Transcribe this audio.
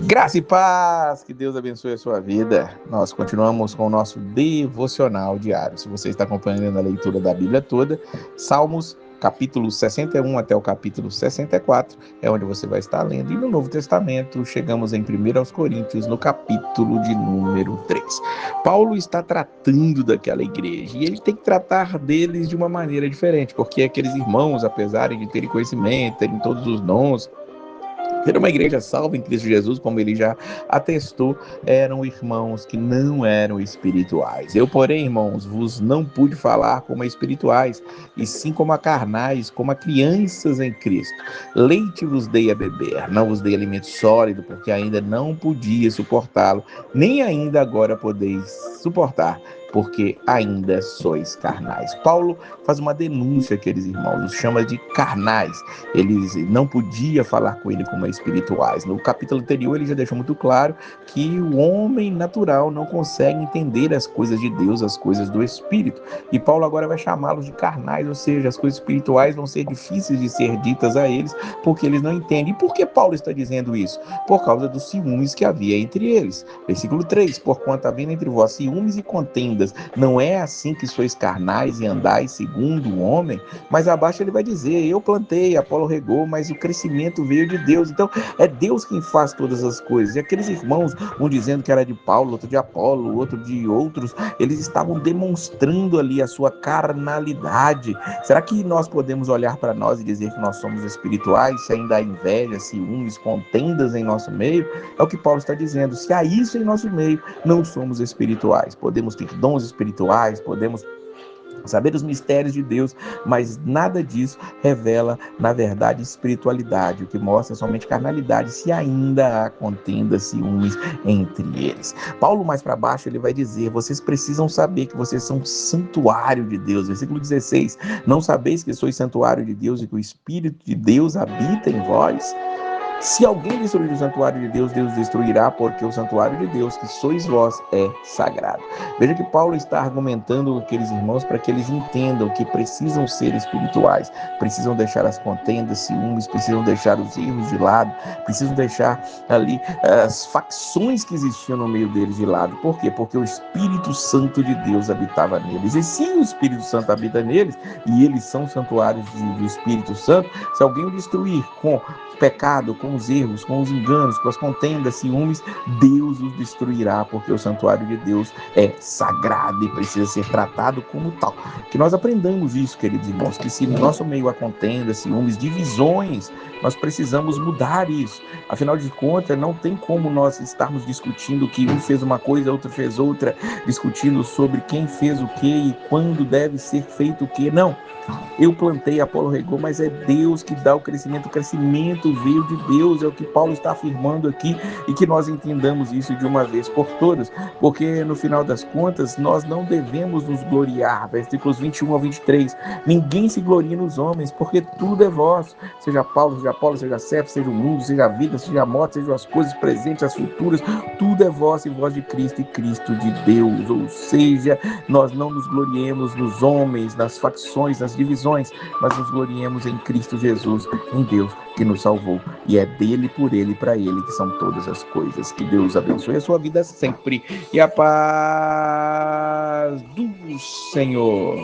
Graça e paz, que Deus abençoe a sua vida. Nós continuamos com o nosso devocional diário. Se você está acompanhando a leitura da Bíblia toda, Salmos, capítulo 61 até o capítulo 64, é onde você vai estar lendo. E no Novo Testamento, chegamos em 1 Coríntios, no capítulo de número 3. Paulo está tratando daquela igreja e ele tem que tratar deles de uma maneira diferente, porque aqueles irmãos, apesar de terem conhecimento, terem todos os dons, ter uma igreja salva em Cristo Jesus, como ele já atestou, eram irmãos que não eram espirituais. Eu, porém, irmãos, vos não pude falar como a espirituais, e sim como a carnais, como a crianças em Cristo. Leite vos dei a beber, não vos dei alimento sólido, porque ainda não podia suportá-lo, nem ainda agora podeis suportar, porque ainda sois carnais. Paulo faz uma denúncia àqueles irmãos, os chama de carnais. Eles não podia falar com ele como espirituais. No capítulo anterior ele já deixou muito claro que o homem natural não consegue entender as coisas de Deus, as coisas do Espírito. E Paulo agora vai chamá-los de carnais, ou seja, as coisas espirituais vão ser difíceis de ser ditas a eles, porque eles não entendem. E por que Paulo está dizendo isso? Por causa dos ciúmes que havia entre eles. Versículo 3, porquanto havendo entre vós ciúmes e contendas, não é assim que sois carnais e andais segundo o homem? Mas abaixo ele vai dizer, eu plantei, Apolo regou, mas o crescimento veio de Deus. Então é Deus quem faz todas as coisas. E aqueles irmãos, um dizendo que era de Paulo, outro de Apolo, outro de outros, eles estavam demonstrando ali a sua carnalidade. Será que nós podemos olhar para nós e dizer que nós somos espirituais, se ainda há inveja, ciúmes, contendas em nosso meio? É o que Paulo está dizendo. Se há isso em nosso meio, não somos espirituais. Podemos ter dons espirituais, podemos saber os mistérios de Deus, mas nada disso revela, na verdade, espiritualidade, o que mostra somente carnalidade, se ainda há contenda, ciúmes entre eles. Paulo, mais para baixo, ele vai dizer, vocês precisam saber que vocês são santuário de Deus. Versículo 16, não sabeis que sois santuário de Deus e que o Espírito de Deus habita em vós? Se alguém destruir o santuário de Deus, Deus destruirá, porque o santuário de Deus, que sois vós, é sagrado. Veja que Paulo está argumentando com aqueles irmãos para que eles entendam que precisam ser espirituais, precisam deixar as contendas, ciúmes, precisam deixar os erros de lado, precisam deixar ali as facções que existiam no meio deles de lado. Por quê? Porque o Espírito Santo de Deus habitava neles. E se o Espírito Santo habita neles, e eles são santuários do Espírito Santo, se alguém o destruir com pecado, com os erros, com os enganos, com as contendas, ciúmes, Deus os destruirá, porque o santuário de Deus é sagrado e precisa ser tratado como tal. Que nós aprendamos isso, queridos irmãos, que se no nosso meio há contendas, ciúmes, divisões, nós precisamos mudar isso. Afinal de contas, não tem como nós estarmos discutindo que um fez uma coisa, outro fez outra, discutindo sobre quem fez o que e quando deve ser feito o que. Não. Eu plantei, Apolo regou, mas é Deus que dá o crescimento veio de Deus, é o que Paulo está afirmando aqui, e que nós entendamos isso de uma vez por todas, porque no final das contas, nós não devemos nos gloriar, versículos 21 a 23, ninguém se gloria nos homens, porque tudo é vosso, seja Paulo, seja Apolo, seja Cefas, seja o mundo, seja a vida, seja a morte, sejam as coisas presentes, as futuras, tudo é vosso e vós de Cristo e Cristo de Deus, ou seja, nós não nos gloriemos nos homens, nas facções, nas divisões, mas nos gloriemos em Cristo Jesus, em Deus que nos salvou, e é dele, por ele e para ele que são todas as coisas. Que Deus abençoe a sua vida sempre, e a paz do Senhor.